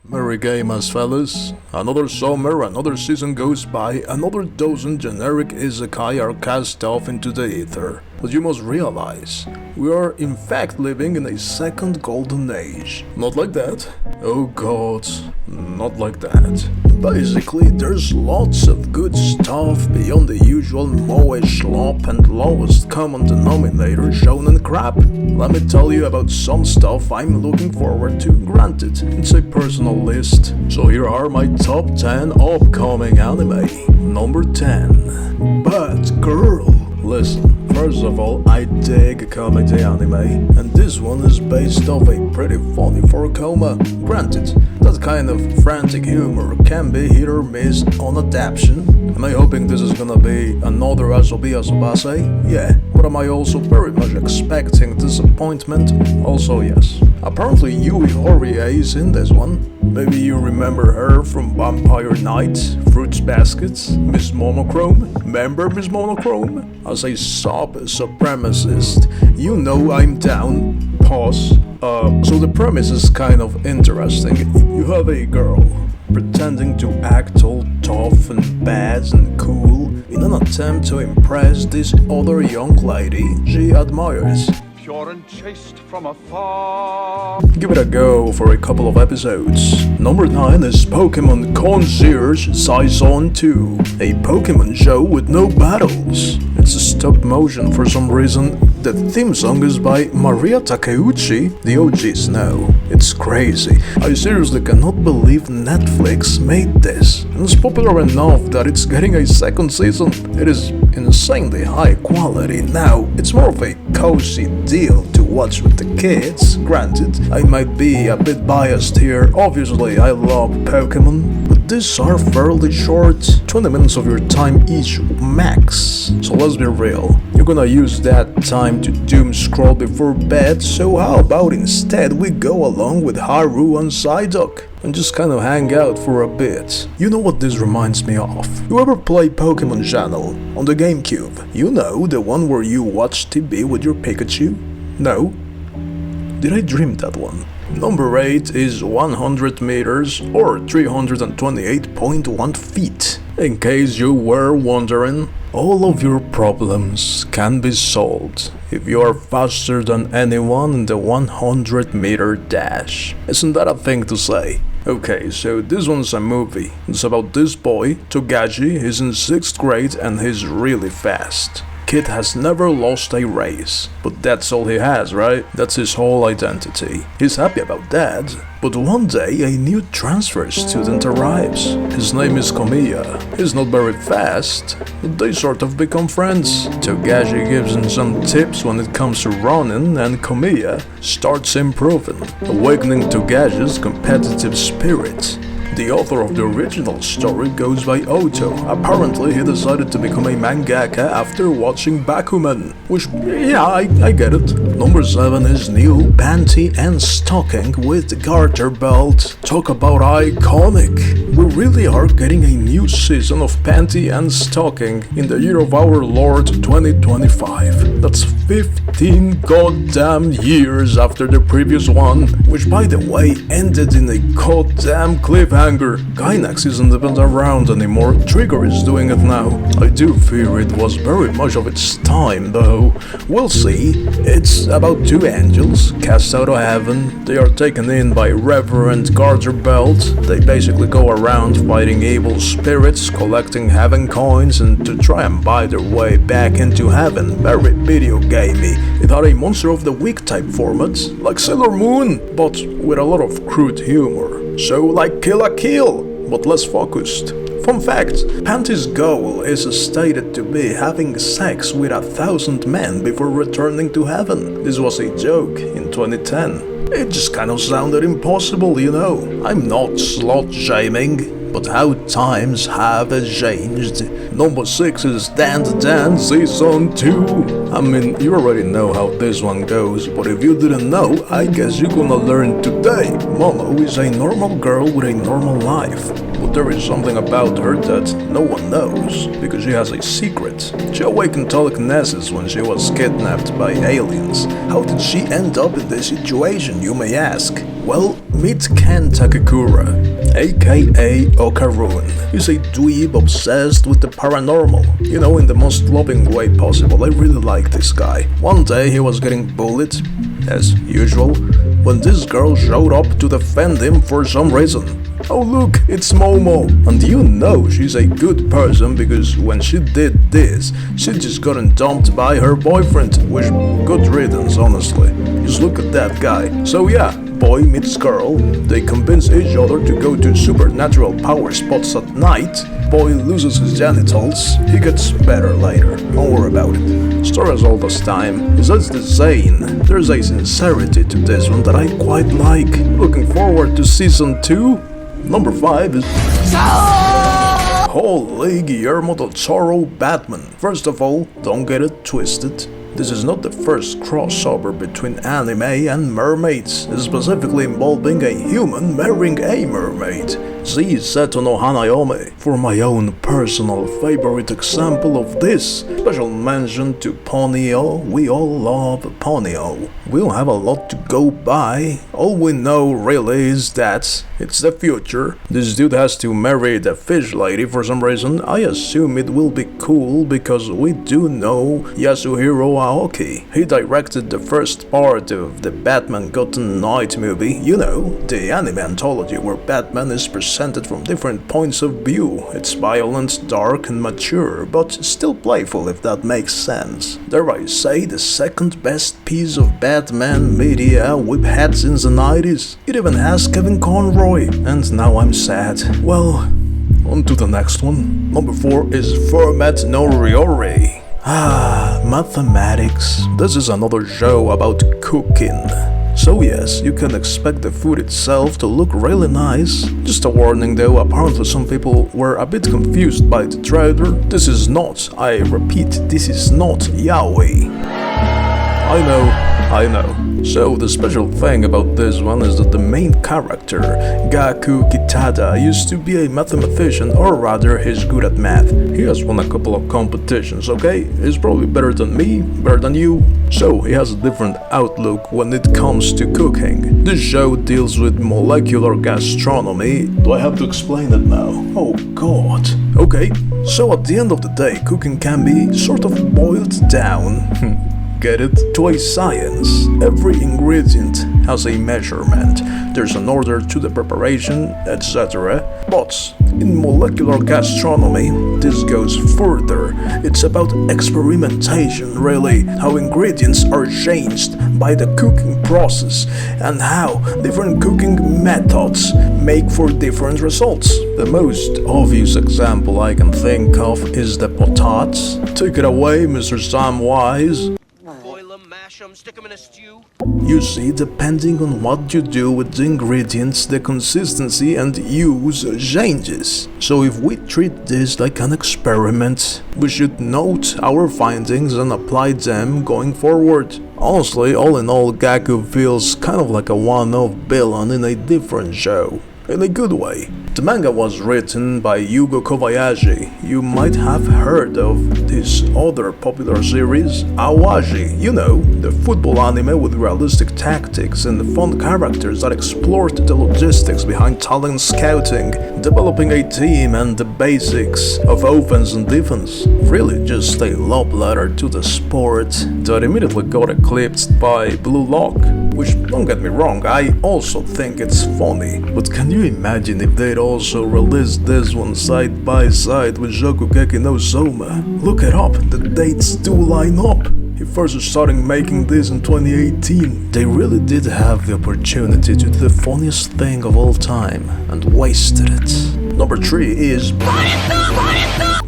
Merry Gamers, fellas. Another summer, another season goes by, another dozen generic isekai are cast off into the ether. But you must realize, we are in fact living in a second golden age. Not like that. Oh god, not like that. Basically, there's lots of good stuff beyond the usual moe schlop and lowest common denominator shonen crap. Let me tell you about some stuff I'm looking forward to. Granted, it's a personal list. So here are my top 10 upcoming anime. Number 10. Batgirl. Listen, first of all, I dig comedy anime, and this one is based off a pretty funny 4-koma. Granted, that kind of frantic humor can be hit or miss on adaptation. Am I hoping this is gonna be another Asobi Asobase? Yeah, but am I also very much expecting disappointment? Also yes. Apparently Yui Horie is in this one. Maybe you remember her from Vampire Knight, Fruits Baskets, Miss Monochrome. Remember Miss Monochrome? As a sub-supremacist, you know I'm down. Pause. So the premise is kind of interesting. You have a girl pretending to act all tough and bad and cool in an attempt to impress this other young lady she admires. Pure and chaste from afar. Give it a go for a couple of episodes. Number 9 is Pokemon Concierge Saison 2, a Pokemon show with no battles. It's a stop motion for some reason. The theme song is by Maria Takeuchi. The OGs know. It's crazy. I seriously cannot believe Netflix made this. And it's popular enough that it's getting a second season. It is insanely high quality. Now, it's more of a cozy deal to watch with the kids. Granted, I might be a bit biased here. Obviously, I love Pokemon, but these are fairly short. 20 minutes of your time each max. So let's be real. You're gonna use that time to doom scroll before bed, so how about instead we go along with Haru and Psyduck and just kind of hang out for a bit. You know what this reminds me of? You ever play Pokemon Channel on the GameCube? You know, the one where you watch TV with your Pikachu? No? Did I dream that one? Number 8 is 100 meters or 328.1 feet. In case you were wondering, all of your problems can be solved if you are faster than anyone in the 100-meter dash. Isn't that a thing to say? Okay, so this one's a movie. It's about this boy, Togashi. He's in 6th grade and he's really fast. Kid has never lost a race, but that's all he has, right? That's his whole identity. He's happy about that. But one day a new transfer student arrives. His name is Komiya. He's not very fast, but they sort of become friends. Togashi gives him some tips when it comes to running, and Komiya starts improving, awakening Togashi's competitive spirit. The author of the original story goes by Oto. Apparently he decided to become a mangaka after watching Bakuman. Which, yeah, I get it. Number 7 is new Panty and Stocking with Garter Belt. Talk about iconic. We really are getting a new season of Panty and Stocking in the year of our Lord 2025. That's 15 goddamn years after the previous one, which by the way ended in a goddamn cliffhanger. Gainax isn't even around anymore, Trigger is doing it now. I do fear it was very much of its time though. We'll see. It's about 2 angels cast out of heaven. They are taken in by Reverend Garter Belt. They basically go around fighting evil spirits, collecting heaven coins, and to try and buy their way back into heaven. Very video gamey. It had a Monster of the Week type format, like Sailor Moon, but with a lot of crude humor. So like Kill la Kill, but less focused. Fun fact, Panty's goal is stated to be having sex with 1,000 men before returning to heaven. This was a joke in 2010. It just kind of sounded impossible, you know. I'm not slut shaming, but how times have changed. Number 6 is Dan to Dan Season 2. I mean, you already know how this one goes, but if you didn't know, I guess you're gonna learn today. Momo is a normal girl with a normal life, but there is something about her that no one knows, because she has a secret. She awakened telekinesis when she was kidnapped by aliens. How did she end up in this situation, you may ask? Well, meet Ken Takakura, aka Okarun. He's a dweeb obsessed with the paranormal. You know, in the most loving way possible. I really like this guy. One day he was getting bullied, as usual, when this girl showed up to defend him for some reason. Oh look, it's Momo. And you know she's a good person because when she did this, she just gotten dumped by her boyfriend, which good riddance honestly. Just look at that guy. So yeah, boy meets girl, they convince each other to go to supernatural power spots at night. Boy loses his genitals, he gets better later, don't worry about it. Story as old as time, besides the saying, there's a sincerity to this one that I quite like. Looking forward to season 2. Number 5 is Holy Guillermo del Toro Batman. First of all, don't get it twisted. This is not the first crossover between anime and mermaids, specifically involving a human marrying a mermaid. See Seto no Hanayome for my own personal favorite example of this. Special mention to Ponyo, we all love Ponyo. We don't have a lot to go by, all we know really is that it's the future. This dude has to marry the fish lady for some reason. I assume it will be cool because we do know Yasuhiro Aoki. He directed the first part of the Batman Gotham Knight movie, you know, the anime anthology where Batman is presented from different points of view. It's violent, dark and mature, but still playful if that makes sense. Dare I say the second best piece of Batman media we've had since the 90s. It even has Kevin Conroy, and now I'm sad. Well, on to the next one. Number 4 is Fumetsu no Ryori. Mathematics. This is another show about cooking. So yes, you can expect the food itself to look really nice. Just a warning though, apparently some people were a bit confused by the trailer. This is not, I repeat, this is not yaoi. I know. So the special thing about this one is that the main character, Gaku Kitada, used to be a mathematician, or rather he's good at math. He has won a couple of competitions, okay? He's probably better than me, better than you. So he has a different outlook when it comes to cooking. This show deals with molecular gastronomy. Do I have to explain it now? Oh god. Okay, so at the end of the day, cooking can be sort of boiled down. Get it? To a science. Every ingredient has a measurement. There's an order to the preparation, etc. But in molecular gastronomy, this goes further. It's about experimentation, really. How ingredients are changed by the cooking process and how different cooking methods make for different results. The most obvious example I can think of is the potats. Take it away, Mr. Samwise. Mash them, stick them in a stew. You see, depending on what you do with the ingredients, the consistency and use changes. So if we treat this like an experiment, we should note our findings and apply them going forward. Honestly, all in all, Gaku feels kind of like a one-off villain in a different show. In a good way. The manga was written by Yugo Kobayashi. You might have heard of his other popular series, Awaji. You know, the football anime with realistic tactics and fun characters that explored the logistics behind talent scouting, developing a team and the basics of offense and defense. Really just a love letter to the sport that immediately got eclipsed by Blue Lock. Which, don't get me wrong, I also think it's funny. But can you imagine if they'd also released this one side by side with Shokugeki no Soma? Look it up, the dates do line up. He first started making this in 2018. They really did have the opportunity to do the funniest thing of all time and wasted it. Number 3 is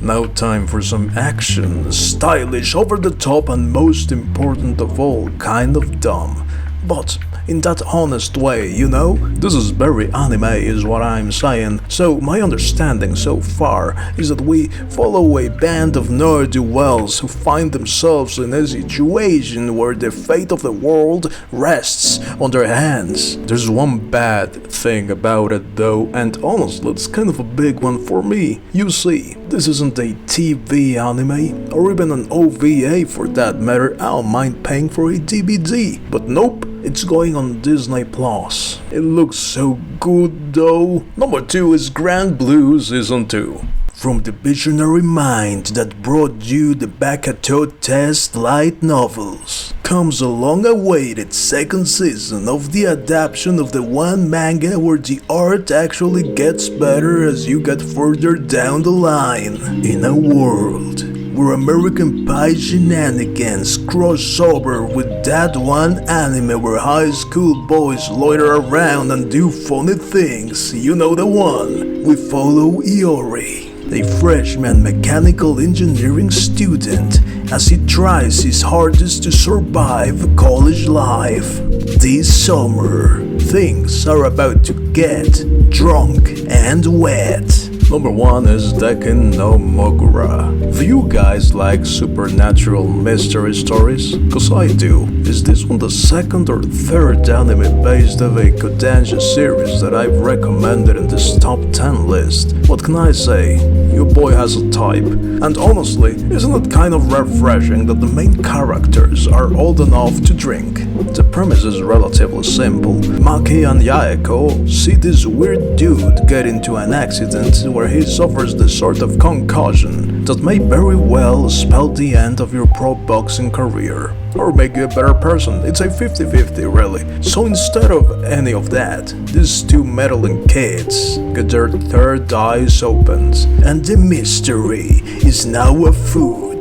now time for some action, stylish, over the top and most important of all, kind of dumb. But in that honest way, you know? This is very anime is what I'm saying. So my understanding so far is that we follow a band of ne'er-do-wells who find themselves in a situation where the fate of the world rests on their hands. There's one bad thing about it though, and honestly it's kind of a big one for me. You see, this isn't a TV anime, or even an OVA for that matter. I don't mind paying for a DVD, but nope. It's going on Disney Plus. It looks so good though. Number 2 is Grand Blue Season 2. From the visionary mind that brought you the Bakato Test light novels comes a long-awaited second season of the adaptation of the one manga where the art actually gets better as you get further down the line. In a world where American Pie shenanigans cross over with that one anime where high school boys loiter around and do funny things, you know the one. We follow Iori, a freshman mechanical engineering student, as he tries his hardest to survive college life. This summer, things are about to get drunk and wet. Number 1 is Dekin no Mogura. Do you guys like supernatural mystery stories? Cause I do. Is this one the second or third anime based of a Kodansha series that I've recommended in this top 10 list? What can I say? Your boy has a type. And honestly, isn't it kind of refreshing that the main characters are old enough to drink? The premise is relatively simple. Maki and Yaeko see this weird dude get into an accident where he suffers the sort of concussion that may very well spell the end of your pro boxing career, or make you a better person. It's a 50-50 really. So instead of any of that, these two meddling kids get their third eyes opened, and the mystery is now afoot.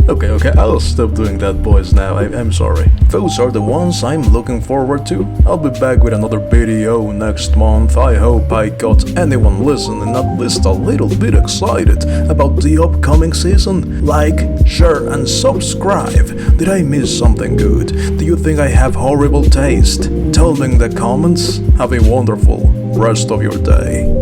Okay, I'll stop doing that, boys, now. I'm sorry. Those are the ones I'm looking forward to. I'll be back with another video next month. I hope I got anyone listening at least a little bit excited about the upcoming season. Like, share, and subscribe. Did I miss something good? Do you think I have horrible taste? Tell me in the comments. Have a wonderful rest of your day.